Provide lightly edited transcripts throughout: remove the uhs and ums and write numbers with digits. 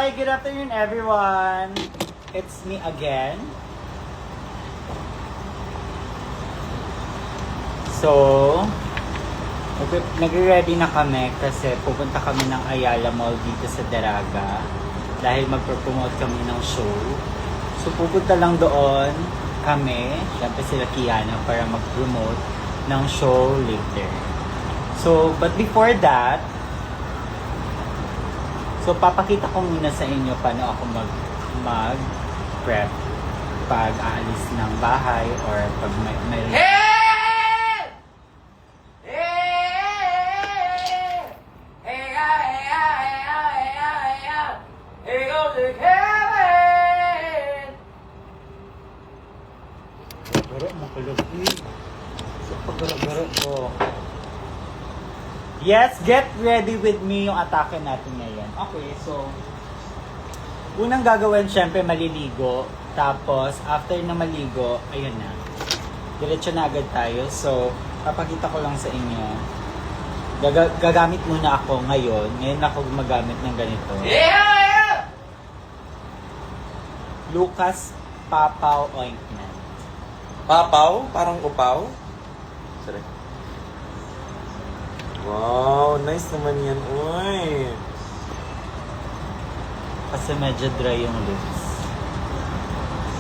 Hi, good afternoon everyone. It's me again. So, nagre-ready na kami kasi pupunta kami ng Ayala Mall dito sa Daraga dahil magpo-promote kami ng show. So, pupunta lang doon kami, syempre sila Kiana, para mag-promote ng show later. So, but before that, so papakita ko muna sa inyo paano ako mag-prep pag aalis ng bahay or pag may garo mo kalagi. So pag-garo ko. Yes, get ready with me yung atake natin ngayon. Okay, so unang gagawin, syempre maliligo. Tapos, after na maligo, ayun na. Diretso na agad tayo. So, papakita ko lang sa inyo. Gagamit muna ako ngayon. Ngayon ako gumagamit ng ganito. Lucas Papaw Ointment. Papaw? Parang upaw? Sorry. Wow, nice naman yan. Uy. Kasi medyo dry yung lips.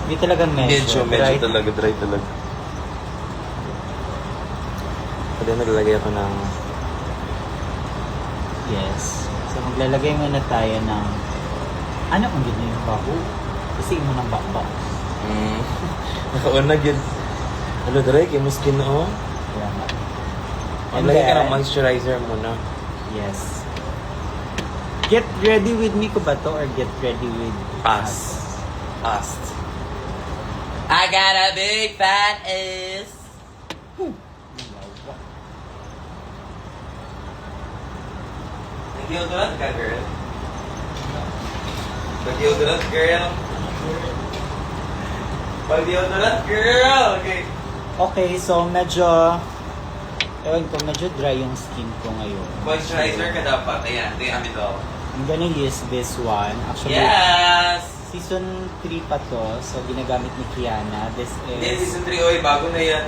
Hindi talaga medyo Medyo talaga, dry talaga. Pwede naglalagay ako ng... Yes. So, maglalagay muna tayo ng... Ano ang ganyan yung baho? Kasi mo ng bakbak. Nakaunag yun. Hello, dry. Kaya mo skin na, oh. Kaya nga. Maglagay ka ng moisturizer muna. Yes. Get ready with me ko ba to or get ready with Us. Us. I got a big fat ass. Nag-deodorant ka, girl? Nag-deodorant, girl? Pag-deodorant, girl! Okay. Okay, so medyo... Ewan ko, medyo dry yung skin ko ngayon. Moisturizer ka dapat. Ayan, ito yung ito. I'm gonna use this one. Actually, Yes! season 3 pa to. So, ginagamit ni Kiana. This Hindi, is... season 3, oy, bago na yan.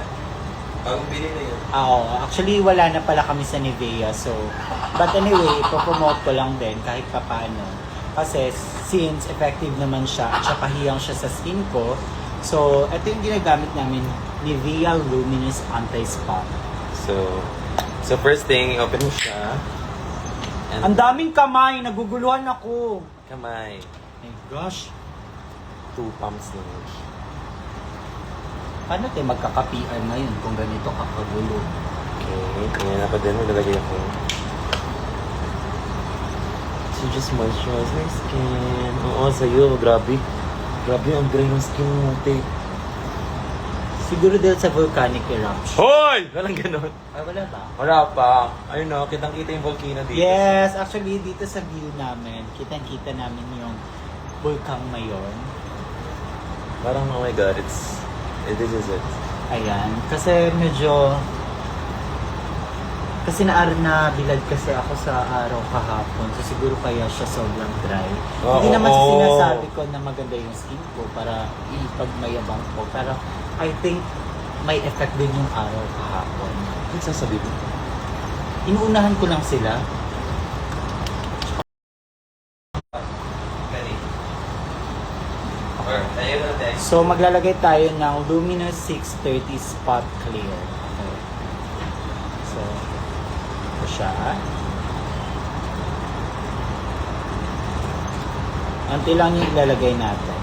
Bagong bili na yan. Oo. Actually, wala na pala kami sa Nivea. So, but anyway, ipopromote ko lang din kahit papaano. Kasi, since effective naman siya at saka hiyang siya sa skin ko, so, ito yung ginagamit namin, Nivea Luminous Anti-Spot. So first thing, open mo siya. Ang daming kamay! Naguguluhan ako! Kamay. My gosh! 2 pumps lang. Paano tayo magkaka-PR ngayon kung ganito kakagulo? Okay, kaya ako din, nalagay ako. So just moisturize my skin. Oo, sa'yo, grabe. Grabe, ang dry ng skin mo, te. Siguro dahil sa volcanic eruption. Hoy! Walang ganon. Ay, wala ba? Wala pa. Ayun o, kitang-kita yung volcano dito. Yes! Actually, dito sa view namin, kitang-kita namin yung Bulkang Mayon. Parang, oh my god, this is it. Ayan. Kasi medyo... Kasi nabilad kasi ako sa araw kahapon. So siguro kaya siya sobrang dry. Hindi naman sa sinasabi ko na maganda yung skin ko para ipagmayabang ko. Pero I think may effect din yung araw kahapon. Ano sasabi mo? Inuunahan ko lang sila. So maglalagay tayo ng Luminous 630 Spot Clear. Okay. So, ito siya. Unti lang yung ilalagay natin.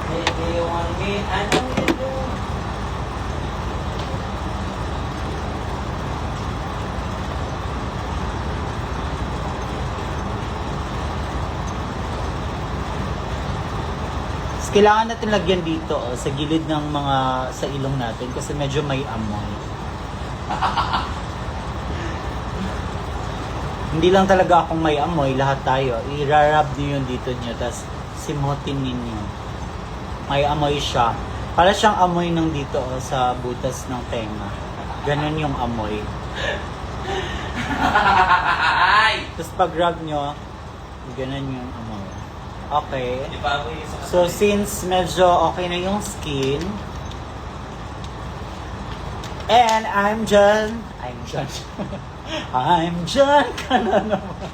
Hey, do you want me? I know you do. Kailangan natin lagyan dito sa gilid ng mga sa ilong natin kasi medyo may amoy. Hindi lang talaga akong may amoy, lahat tayo. I-rub niyo yun dito niyo, tapos simutin ninyo. May amoy siya. Para siyang amoy ng dito sa butas ng tenga. Ganon yung amoy. Tapos pag rub nyo, ganon yung amoy. Okay. So since medyo okay na yung skin, and I'm done ka na naman.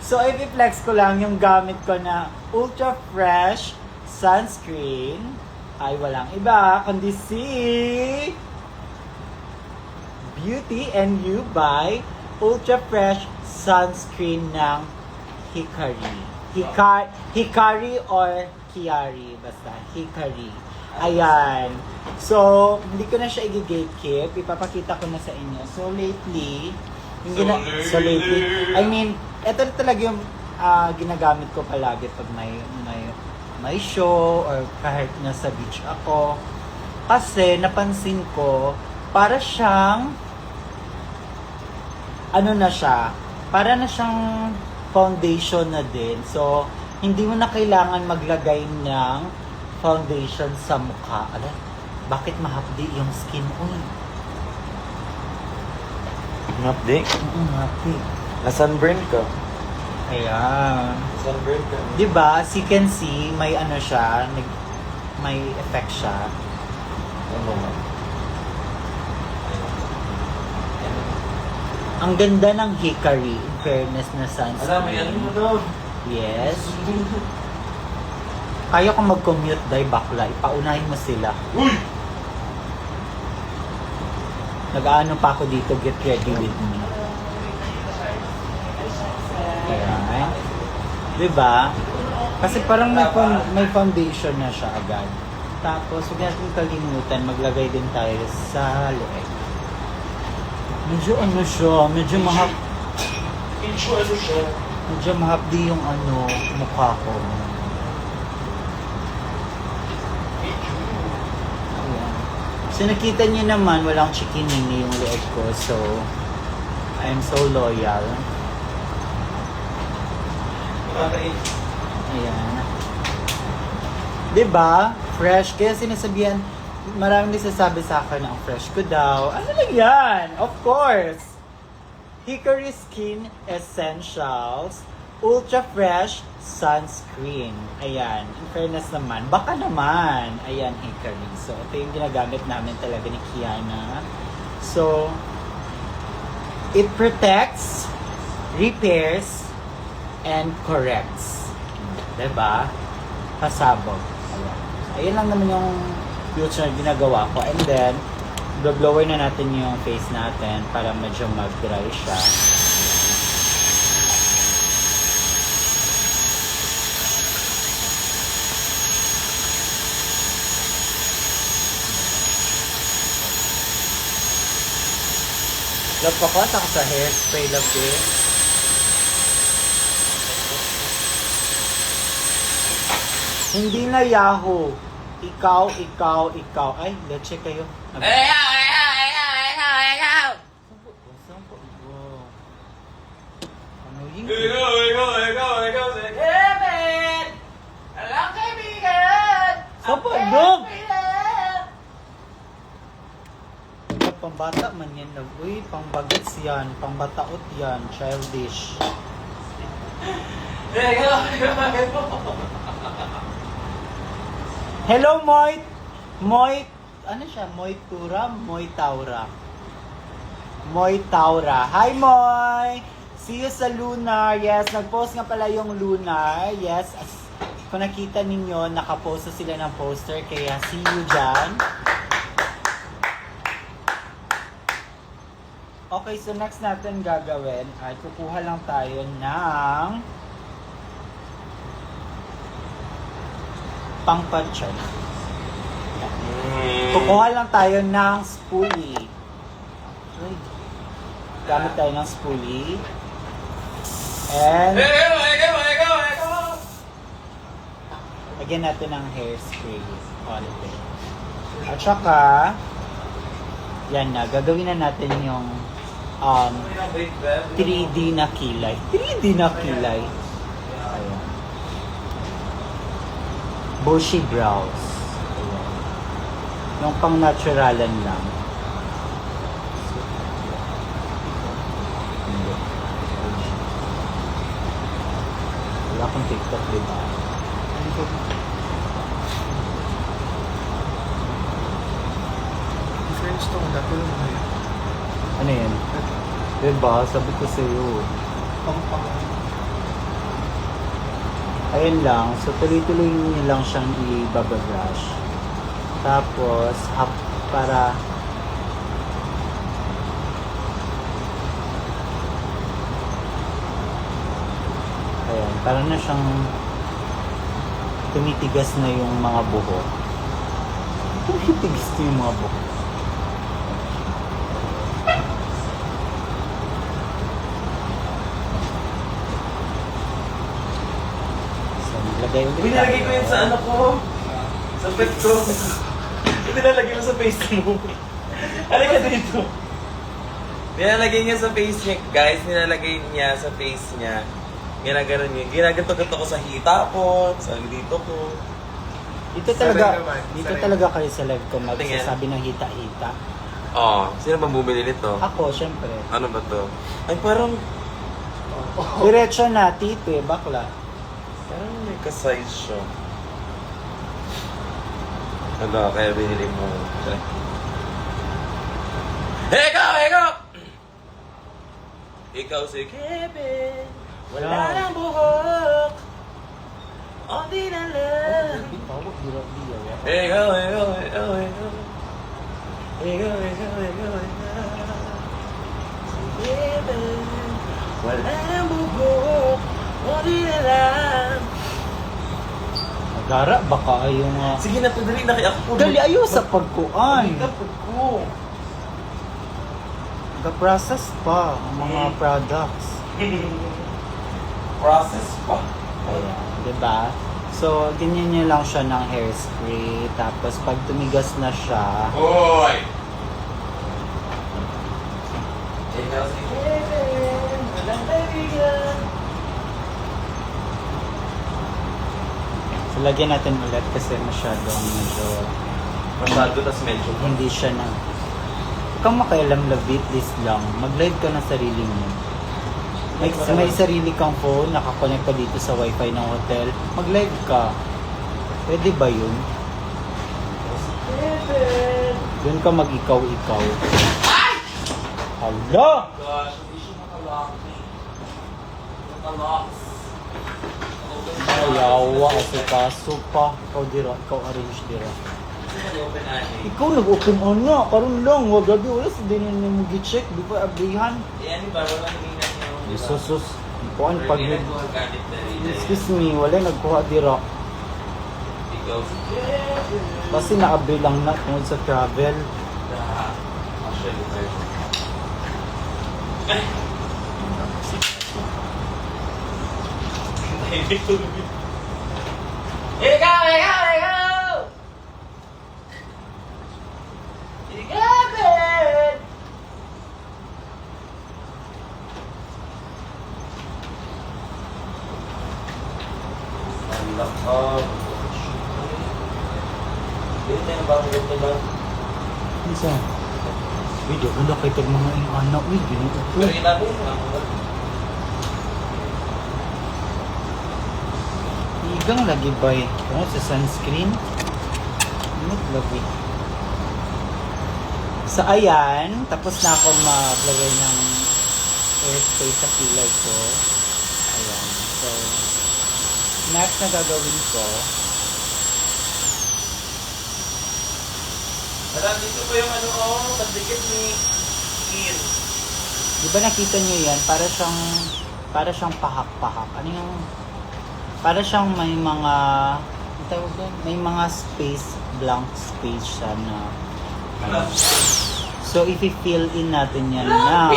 So i-flex ko lang yung gamit ko na Ultra Fresh Sunscreen ay walang iba kundi si Beauty and You by Ultra Fresh Sunscreen ng Hikari. Hikari or Kiari, basta Hikari. Ayan. So, hindi ko na siya i-gatekeep. Ipapakita ko na sa inyo. So, lately, I mean, ito talaga yung ginagamit ko palagi pag may show or kahit nasa beach ako. Kasi, napansin ko, para siyang, ano na siya, para na siyang foundation na din. So, hindi mo na kailangan maglagay ng foundation sa mukha. Ala, bakit mahapdi yung skin oil? Mahapdi? Mahapdi. Na-sunburn ka. Ayan. Sunburn ka. Diba, as you can see, may ano siya, may effect siya. Ano mo? Ang ganda ng Hikari, in fairness na sunscreen. Alam, may ano mo daw. Yes. Kaya kung mag-commute, dahil bakla, ipaunahin mo sila. Uy! Nag-aano pa ako dito, get ready with me. Ayan. Diba? Kasi parang may foundation na siya agad. Tapos, huwag natin kalimutan, maglagay din tayo sa leeg. Medyo ano siya, medyo mahapdi yung ano, mukha ko. Ayan. So nakita niyo naman, walang chikinini yung leeg ko. So, I'm so loyal. Ayan. Diba? Fresh. Kaya sinasabihan, maraming nagsasabi sa akin na ang fresh ko daw. Ano lang yan? Of course! Hikari Skin Essentials Ultra Fresh Sunscreen. Ayan. In fairness naman, baka naman. Ayan, Hikari. So, ito yung ginagamit namin talaga ni Kiana. So, it protects, repairs, and corrects. Diba? Pasabog. Ayan. Ayan lang naman yung future na ginagawa ko. And then, blower na natin yung face natin para medyo mag-dry siya. Love ako at ako sa hairspray, love it. Hindi na Yahoo. Ikaw. Ay, let's check kayo. Pambata man yan. Uy, pangbagets yan. Pangbataot yan. Childish. Hello, Moy. Ano siya? Moy Taura. Hi, Moy! See you sa Lunar. Yes, nag-post nga pala yung Lunar. Yes, kung nakita ninyo, nakapost na sila ng poster. Kaya see you dyan. Okay, so next natin gagawin ay kukuha lang tayo ng pangpanchay. Kukuha lang tayo ng spoolie. Okay. Gamit tayo ng spoolie. And lagyan natin ng hairspray. Quality. At saka yan na, gagawin na natin yung 3D na kilay. 3D na kilay. Ayan. Bushy brows. Ayan. Yung pang naturalan lang. Wala akong TikTok, di ba? French to, dapat lang ngayon. Ano yan? Diba? Sabi ko sa'yo. Ayun lang. So, tuloy-tuloy nyo lang siyang i-bababrush. Tapos, para ayan, para na siyang tumitigas na yung mga buhok. Tumitigas na yung mga buhok. So, naglagay ulit Pinalagay ko tayo. yun sa ano ko. Sa pet ko. Pinalagay mo sa face mo. Halika dito. Nilalagay niya sa face niya, guys. Nilalagay niya sa face niya. Ginaganon niya. Ginaganto-ganto ko sa hita ko. Sa dito ko. Dito Sa talaga, live naman, dito sa live. talaga kayo sa live ko Tingin. magsasabi ng hita-hita. Oh, sino bang bumili nito? Ako, syempre. Ano ba to? Ay, parang Diretso na, tito eh, bakla. parang may ka-size siya. Ano, kaya binili mo. Ikaw! Ikaw! Ikaw si Kevin. Wala Wow. nang buhok. Onti na lang. Ikaw, ikaw, ikaw, ikaw. Ikaw, ikaw, ikaw, ikaw. Si Kevin. Wala nang buhok. Onti na lang. Magara, baka yung... Sige na, dali na kaya ako. Dali, ayaw sa pagkuan. Kapag ko. Nag-process pa ang mga products. Process pa. Ayan, diba? So, ganyan nyo lang siya ng hairspray. Tapos, pag tumigas na siya, Hoy! Ikaw si Kevin. Walang kaibigan. so, lagyan natin ulit kasi masyadong medyo Masyado, tas medyo. hindi siya na. Huwag kang makailam labit this lang. Mag-live ka ng sarili mo. May sarili kang phone, nakakonect ka dito sa wifi ng hotel. Mag-live ka. Pwede ba yun? Doon ka mag-ikaw-ikaw. Hala! Gosh, hindi siya nakalock. Nakalocks. Ayawa kasi kaso pa. Ikaw dira, ikaw arrange dira. Kasi nag-open ani. Ikaw nag-open on na. Karoon lang. Wag gabi wala sa din mo gi-check. Di pa abrihan. Yan, di ba? Walang hiningan yung... Isusus. Kuan pag Hindi nag-organic na rin. excuse me, wala nagkuha dira. Ikaw si Kevin. Kasi naabri lang na tungod sa travel. Actually, tayo. Ikaw! Ikaw! Ikaw! Si Kevin! Ang lakab. Dito tayo bakit ba? Isa. Video ko nakita mga anak. Uy, ginito. Pero inabi Igang lagi ba eh? Ano sa sunscreen? Ano lagi? So ayan, tapos na ako maglagay ng hairspray sa kilay ko. Ayan. So, next na gagawin ko, Alam, dito po yung ano, pandikit ni Ian. di ba nakita niyo yan? Para siyang pahak-pahak. Ano yung, para siyang may mga, ang tawag doon? May mga space, blank space siya na, so i-fill in natin yan na.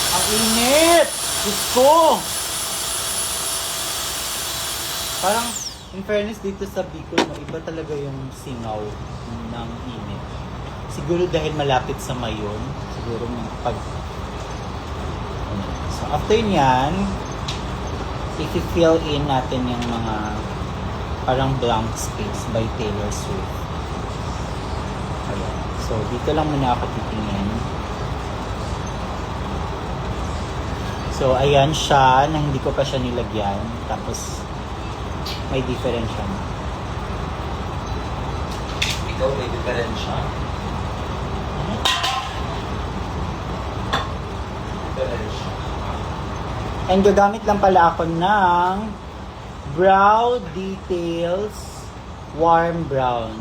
Ang init! Diyos ko! Parang, in fairness dito sa Bicol, no, iba talaga yung singaw ng init. Siguro dahil malapit sa Mayon, siguro may pag... So after nyan, i-fill in natin yung mga parang blank space by Taylor Swift. So, dito lang muna ako titingin. So, ayan siya na hindi ko pa siya nilagyan. Tapos, may difference siya. Ikaw may diferensya. Diferensya. And gagamit lang pala ako ng Brow Details Warm Brown.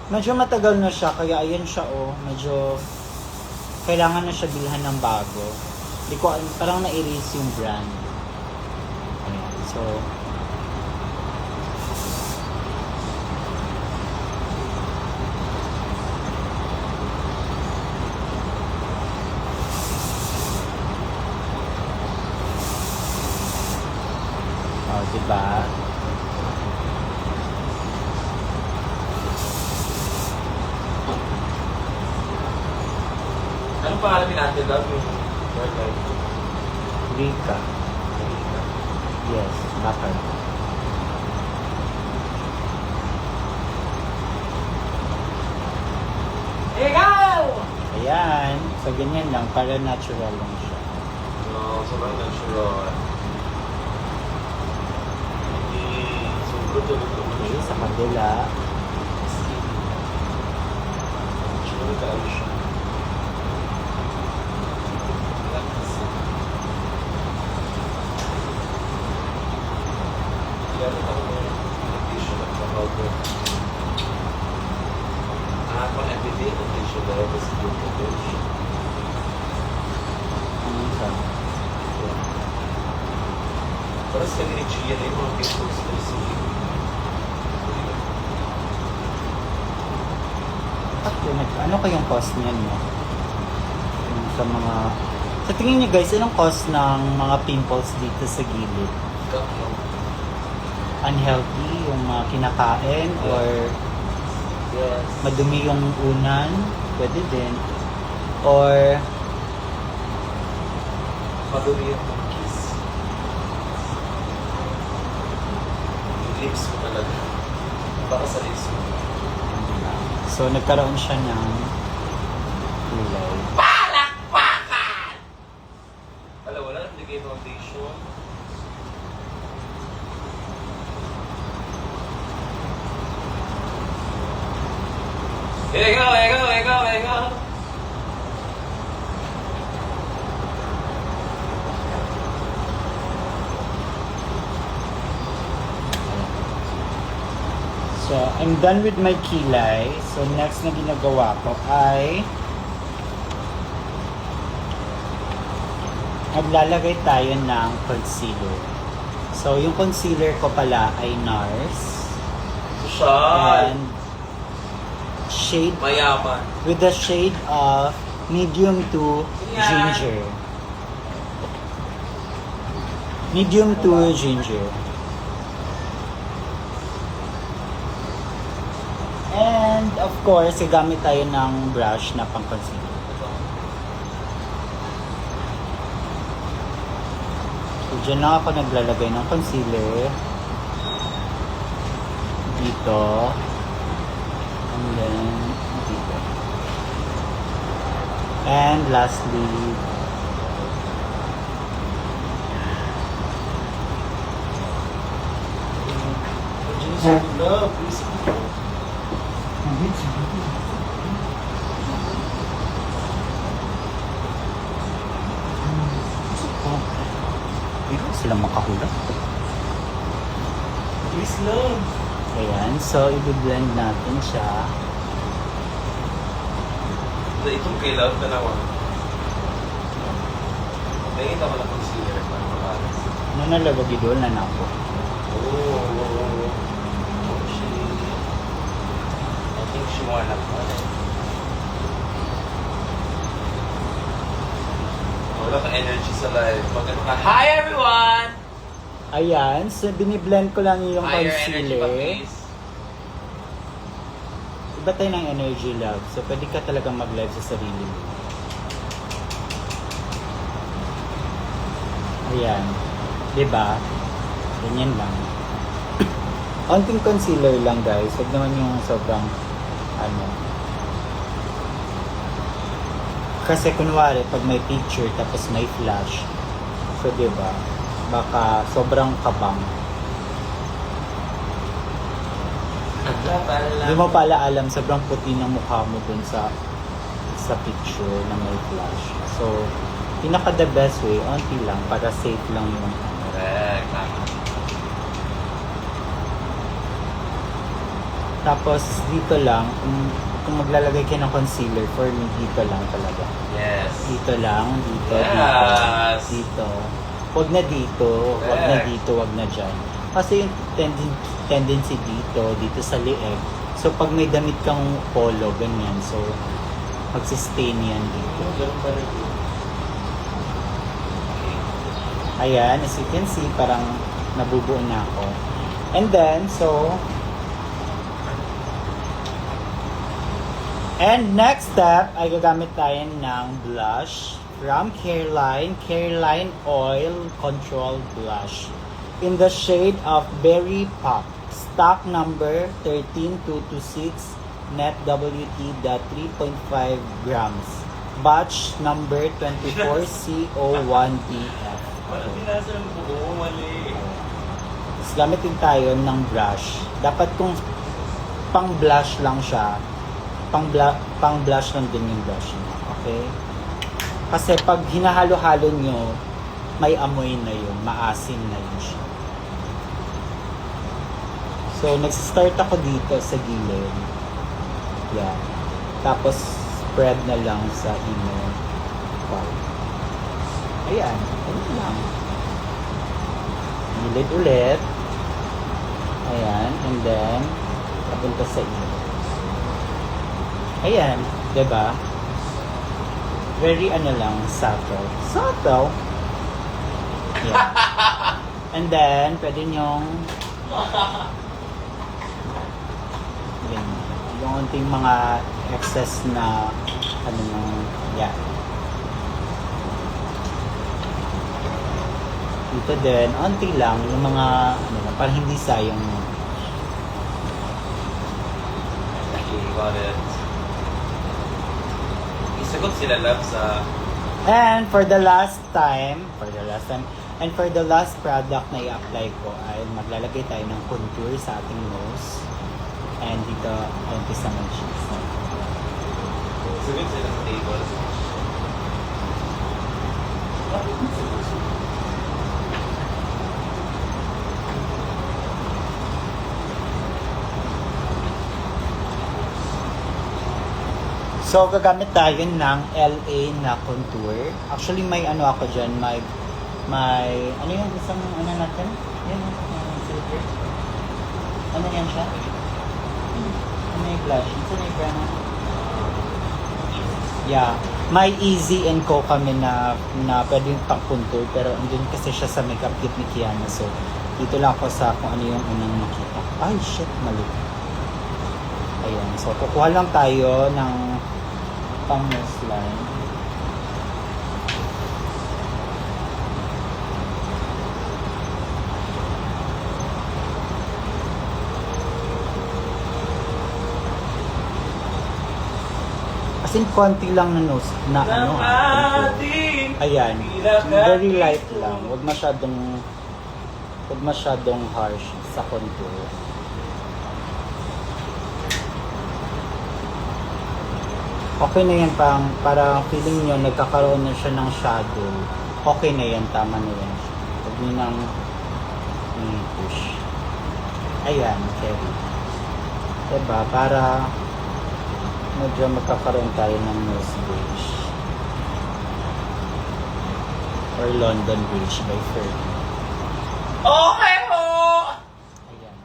Medyo matagal na siya, kaya ayan siya oh. Medyo kailangan na siya bilhan ng bago. Hindi ko, parang na-erase yung brand. Ayan, so oh, diba? Anong pangalan ni Ate Love yung workout? Rika. Yes, bakar. Ikaw! Ayan. So, ganyan lang. Para natural lang siya. No, sobrang natural. Sobrang tulog-tulog Okay, sa kabila. Sobrang tayo siya. Gamit ako ng tissue at powder. Ako everyday ng tissue dahil kasi yung tissue. Ano siya? Parang sa ni Chia na yung mga pimples na sige. Ano kayong cost niyan, no? Yung sa mga... Sa tingin niyo guys, anong cost ng mga pimples dito sa gilid? Unhealthy yung mga kinakain or Yes. madumi yung unan? Pwede din. Or Madumi yung kiss. Yung lips mo talaga. Baka sa lips mo. so nagkaroon siya ng kulay. Wala, wala. Nagbigay foundation. Ikaw, ikaw, ikaw, ikaw. So, I'm done with my kilay. So, next na ginagawa ko ay maglalagay tayo ng concealer. So, yung concealer ko pala ay NARS. Social. And shade, Mayaman. with the shade of medium to ginger. Medium to ginger. And of course, gagamit tayo ng brush na pang-concealer. So, dyan lang ako naglalagay ng concealer. Dito. And then, dito. And lastly, Love, please. Hindi sila makahulap. Please, love. Ayan, so i-blend natin siya. Itong kay love na naman. Nangita ko na concealer para makalas. Ano nalabag idol na nako. I think she wanna put it. Wala kang energy sa live. Pag ano ka, hi everyone! Ayan, so biniblend ko lang yung Higher energy pa, concealer. please. Iba tayo ng energy love. So pwede ka talagang mag-live sa sarili mo. Ayan. Diba? Ganyan lang. Onting concealer lang guys. Huwag naman yung sobrang ano. Kasi kunwari, pag may picture tapos may flash, so diba, baka sobrang kabang. Hindi mo pala alam, sobrang puti ng mukha mo dun sa picture na may flash. So, pinaka the best way, onti lang, para safe lang yung Correct. Tapos, dito lang, kung maglalagay kayo ng concealer, for me, dito lang talaga. Yes. Dito lang, dito, Yes. dito. Huwag na dito, huwag na Correct. dito, huwag na dyan. Kasi yung tendency dito sa leeg. So, pag may damit kang polo, ganyan, so, magsistain yan dito. Ganun pa rin. Ayan, as you can see, parang nabubuo na ako. And then, and next step, ay gagamit tayo ng blush from Careline Oil Control Blush in the shade of Berry Pop. Stock number 13226, net WT 3.5 grams. Batch number 24CO1BF. Wala binasa yung buo, mali. Tapos gamitin tayo ng brush. Dapat kung pang blush lang siya, pang blush lang din yung brush niya. Okay? Kasi pag hinahalo-halo nyo, may amoy na yun, maasim na yun siya. So, nag-start ako dito sa gilid. Yan. Tapos, spread na lang sa inner part. Ayan. Ayan lang. Gilid ulit. Ayan. And then, papunta sa inner. Ayan. Diba? Very lang, subtle. Subtle. Ayan. And then, pwede nyong yan. Yung unting mga excess na yan. Dito din, unti lang yung mga para hindi sayang mo. Okay, got it. Isagot sila love sa... And for the last time, and for the last product na i-apply ko ay maglalagay tayo ng contour sa ating nose. And dito, onti sa my cheeks. Isagot sila sa table. So, gagamit tayo ng LA na contour. Actually, may ako dyan, may, ano yung isang, natin? Yan, silver. Ano yan siya? Ano yung blush? Ito na yung brand. Yeah. May Easy and Co kami na pwedeng pang-contour, pero andun kasi siya sa makeup kit ni Kiana. So, dito lang ako sa kung ano yung unang makita. Ay, shit, mali. Ayan. So, kukuha lang tayo ng pang nose line. As in, konti lang na nose, na contour. Ayan. Very light lang. Huwag masyadong harsh sa contour. Okay na yan para feeling nyo nagkakaroon na siya ng shadow. Okay na yan, tama na yan. Huwag nyo nang i-push. Ayan, Kerry. Diba? Para medyo magkakaroon tayo ng nose bridge. Or London Bridge by Fergie. Okay po! Ayan.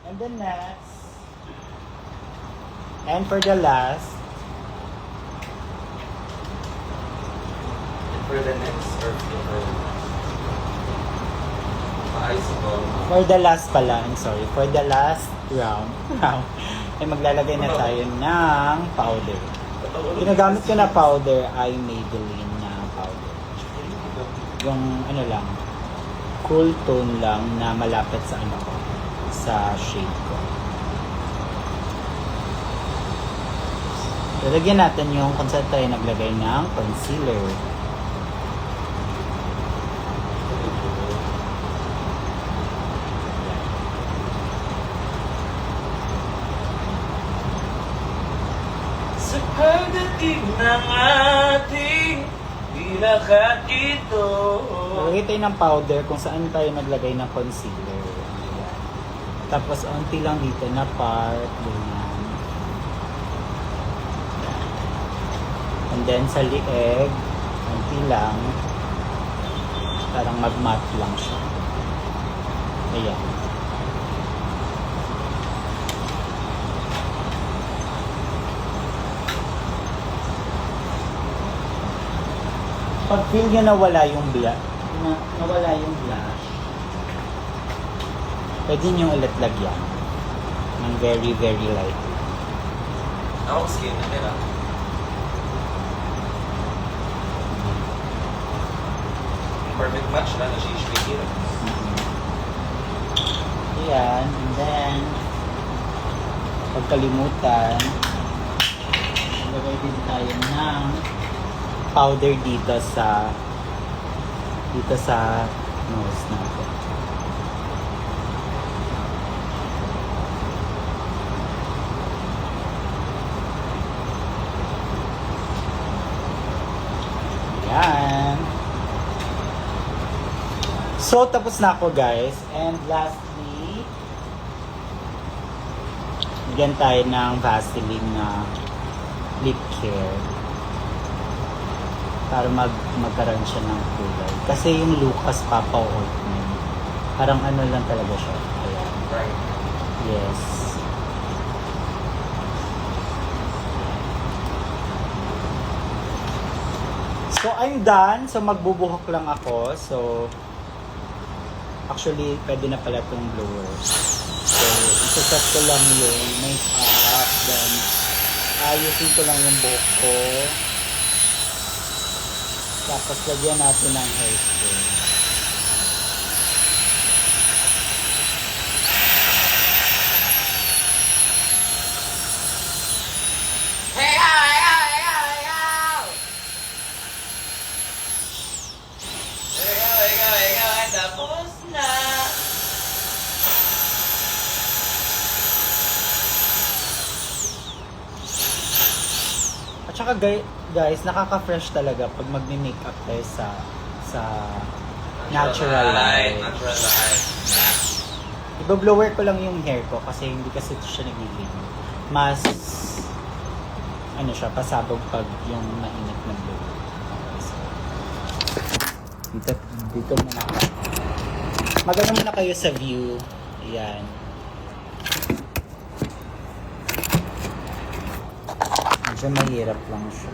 And then next. And for the last, For the next or for the maayos ko. for the last pala, I'm sorry, for the last round, ay maglalagay na tayo ng powder. Ginagamit ko na powder ay Maybelline na powder. Yung lang, cool tone lang na malapit sa sa shade ko. Lalagyan natin yung kung saan tayo naglagay ng concealer. Sa pagdating ng ating bilakat ito. Lalagay tayo ng powder kung saan tayo naglagay ng concealer. Ayan. Tapos, unti lang dito na part. Ganyan. And then, sa lieg, unti lang. Parang mag-matte lang siya. Ayan. Pag feel nyo nawala yung nawala yung blush, pwede nyo ulit lagyan ng very, very light. Ako skin na nila. Perfect match na na siya hero. Ayan, and then, pagkalimutan, lagay din tayo ng powder dito sa nose natin. Ayan. So, tapos na ako guys. And lastly, bigyan tayo ng Vaseline na lip care para magkaroon siya ng kulay. Kasi yung Lucas Papa Ointment, parang ano lang talaga siya. Ayan. Right. Yes. So, I'm done. So, magbubuhok lang ako. So, actually, pwede na pala itong blower. So, isaset ko lang yung makeup. Then, ayusin ko lang yung buhok ko. Tapos, lagyan natin ng hairspray. Ikaw, tapos na. At saka guys, nakaka-fresh talaga pag magme-makeup tayo sa natural light. Natural light. Iba-blower ko lang yung hair ko kasi hindi kasi ito siya nagiging. Mas ano siya, pasabog pag yung mainit na blower. Dito muna ako. Magano muna kayo sa view. Ayan. Medyo mahirap lang siya.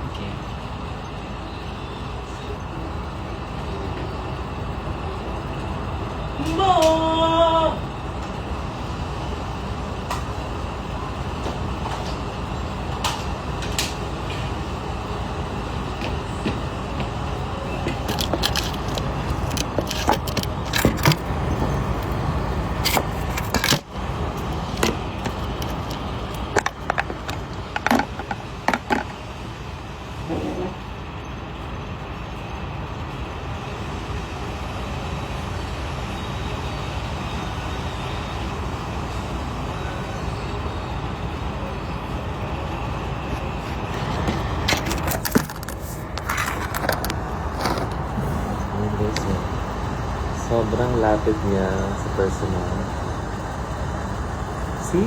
Okay. Mo! Sobrang lapit niya sa personal. See?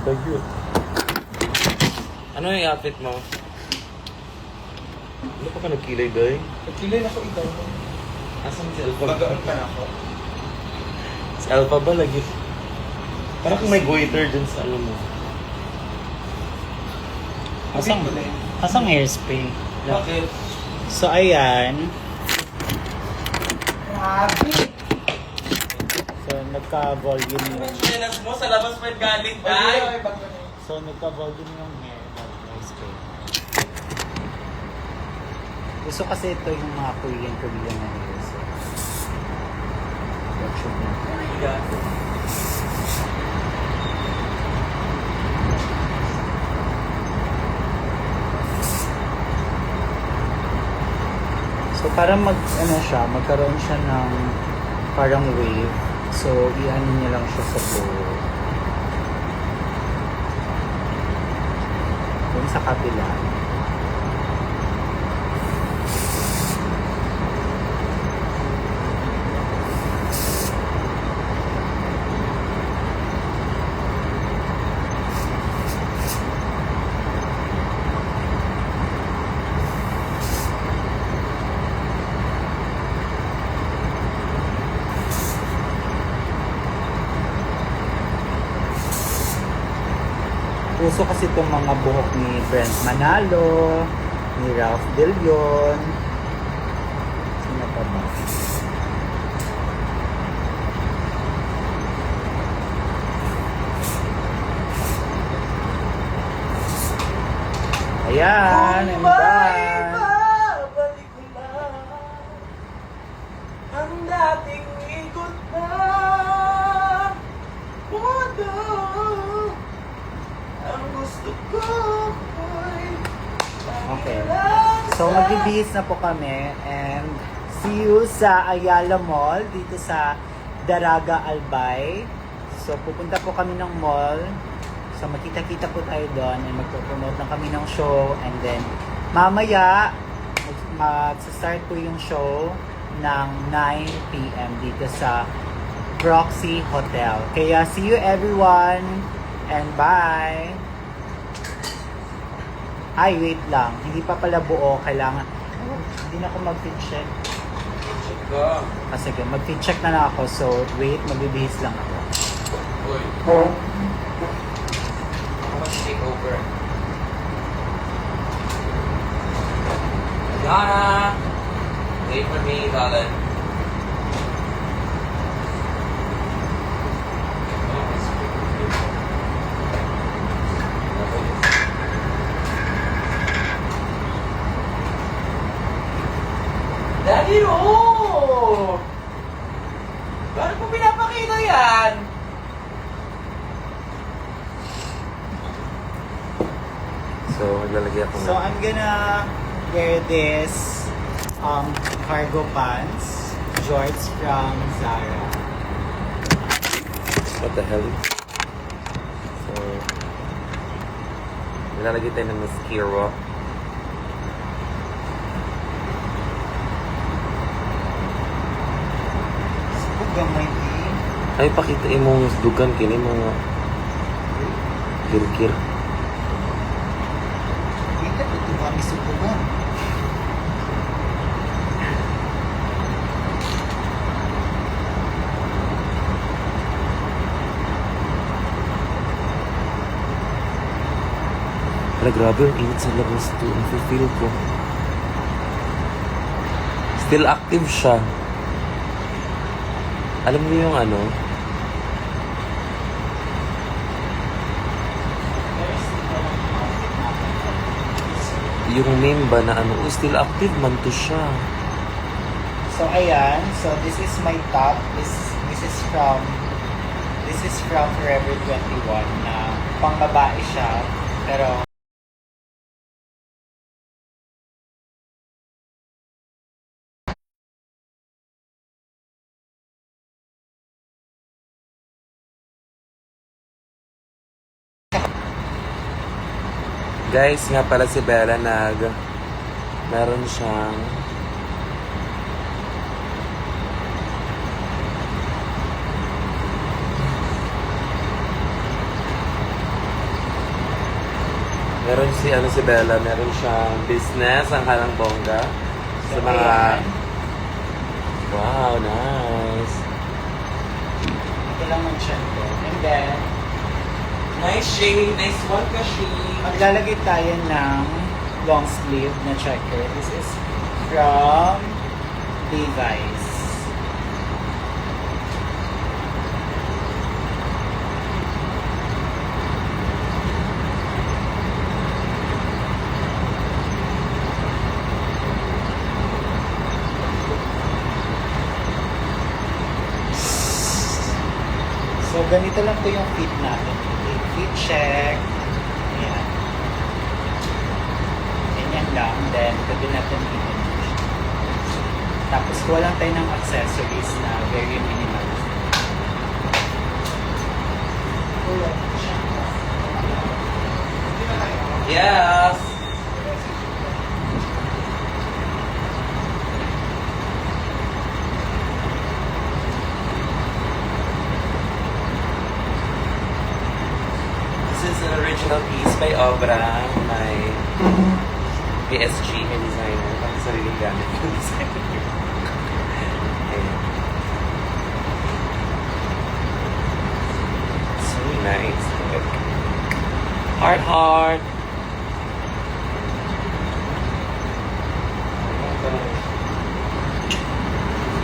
Bayot. Ano yung outfit mo? Ano pa ka nagkilay, day? Nagkilay na ko ikaw. Asan si Alpha? Magaon pa na ako. Si Alpha ba lagi? Parang kung may goiter dyan sa ano mo. Asang hairspray. Bakit? So, ayan. Grabe! So, nagka-volume Ano yung... yung chinelas mo? Sa labas pa yung galing, Ay, ay! So, nagka-volume yung hair. Spray. Gusto kasi ito yung mga Korean na hair. So, what should na? So, para magkaroon siya ng parang wave. So, i-ano niya lang siya sa bowl. Doon sa kabila. Uso kasi itong mga buhok ni Brent Manalo, ni Ralph De Leon. Sino pa ba? Ayan, I'm done. Babalik na ang dating ikot na mundo. Ang gusto ko ay Okay. So, magbibihis na po kami and see you sa Ayala Mall dito sa Daraga Albay. So, pupunta po kami ng mall. So, magkita-kita po tayo doon and magpo-promote lang kami ng show and then mamaya mag-start po yung show ng 9 p.m. dito sa Proxy Hotel. Kaya see you everyone and bye! Ay, wait lang. Hindi pa pala buo. Kailangan... hindi na ako mag-fit check. check ko. Sige, mag-fit check na lang ako. So, wait. Magbibihis lang ako. Uy. Ako mag-take over. Yana! Wait for me, darling. Daddy, oh! Bakit mo pinapakita yan? So, maglalagay ako So, I'm gonna wear this cargo pants. Shorts from Zara. What the hell? So, nilalagay tayo ng mascara. Gamay din. Ay, pakita imong dugan kini mga kirkir. Kita ito kami subukan. Wala, grabe ang init sa labas to. Ang feel ko. Still active siya. Alam niyo yung ano? Yung meme ba na ano, still active man to siya. So, ayan. So, this is my top. This is from Forever 21 na pang babae siya. Pero, Guys, nga pala si Bella meron siyang si Bella, meron siyang business ang halang bongga sa mga ayan. wow, nice. Ito lang ang chan ko. And then, Nice shade. Nice one ka, shade. maglalagay tayo ng long sleeve na checker. This is from Levi's. ganito lang po yung fit natin. Okay, fit check. Ayan. Ganyan lang. Then, pwede natin i-finish. Tapos, kuha lang tayo ng accessories na very minimal. Yes! This is an original piece by Obra, my PSG, my designer. Pang sariling gamit ng designer. Ayan. So nice. Heart, heart.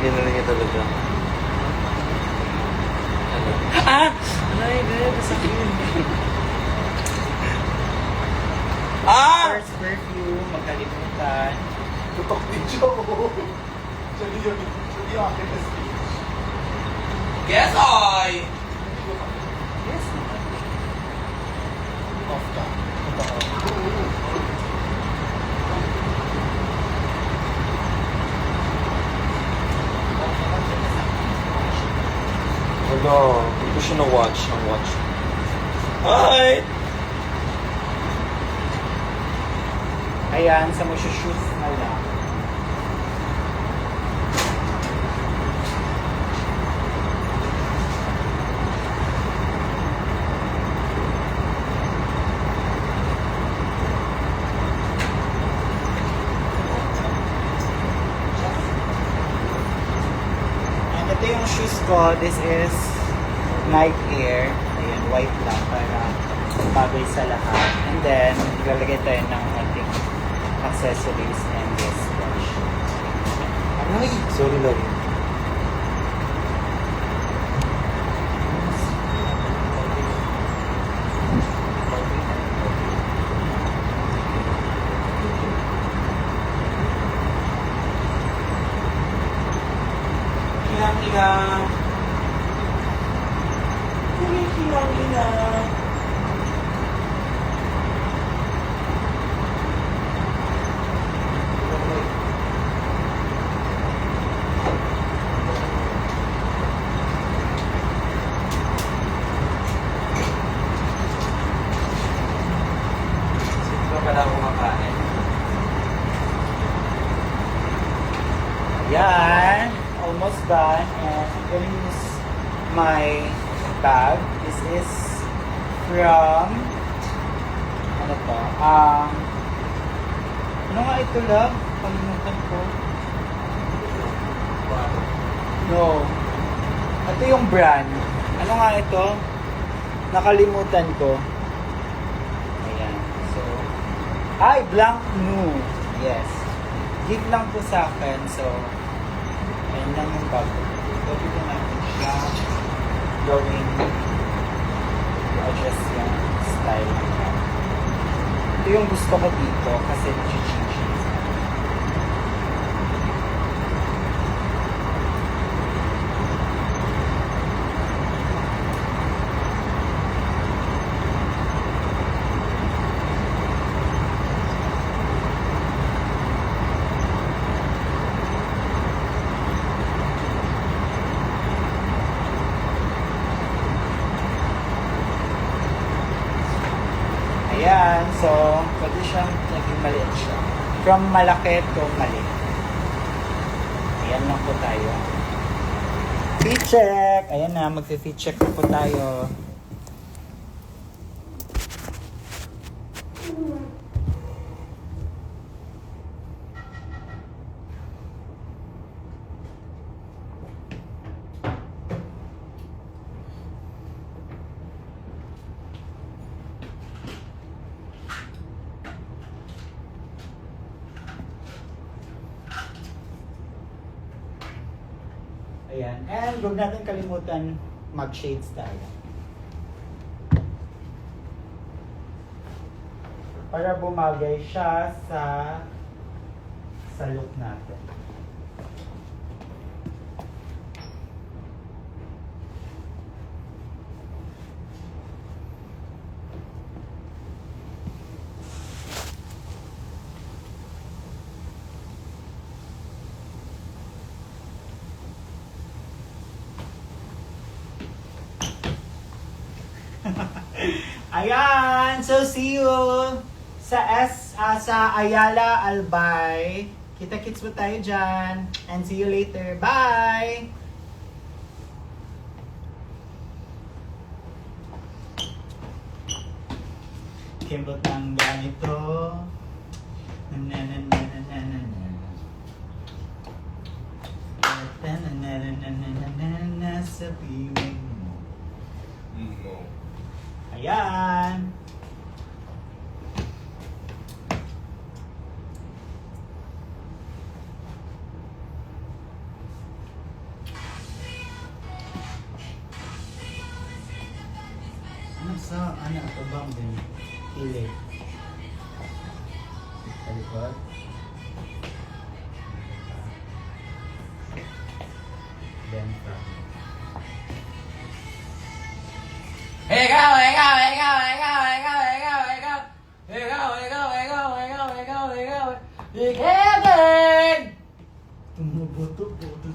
Ganun niya talaga. Ano? Ah! Ay, babe, masakit. Ah! First perfume, magkalimutan. Tutok video ko. Sabi yun yung akin na speech. Guess I! Yes, naman. Off ka. Hello. Hindi ko siya na-watch. Ang watch. Hi! Ayan, sa mo siya shoes na lang. And ito yung shoes ko. This is Nike Air. Ayan, white lang para bagay sa lahat. And then, ilalagay tayo ng ating accessories and this brush. Ay! Sorry lang. Kilang-kilang. Kilang-kilang. Sino pala ako kumakain? Yan, almost done. And I'm gonna use my bag. This is from, ano to? Ano nga ito, love? Palimutan ko. No. Ito yung brand. Ano nga ito? Nakalimutan ko. Ayan. So, ay, Blanc Nu. Yes. Gift lang po sa akin. So, ayan lang yung bag. Pwede ko natin siya gawing adjust yung style ng bag. Ito yung gusto ko dito kasi nag-change siya. Ayan, so, pwede siyang naging maliit siya. From malaki to maliit. Ayan lang po tayo. Fit check! Ayan na, mag-fit check na po tayo. Ayan. And huwag natin kalimutan mag-shades tayo. Para bumagay siya sa look natin. Ayan! So, see you sa Ayala Albay. Kita-kits mo tayo dyan. And see you later. Bye! Kimbot ng ganito. Na na na na na na na na. Na na na na na na na na na sa piwing mo. Ayan! Ano sa, ito bang din? Kilig. Sa likod. Then from. Wake up, wake up, wake up, wake up, wake up, wake up, wake up. Wake up, wake up, wake up, wake up, wake up, wake up. Together! Tumuboto-boto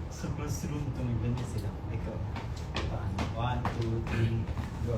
sa classroom. Tumiglan niya sila. Ikaw. Paano? 1, 2, 3, go.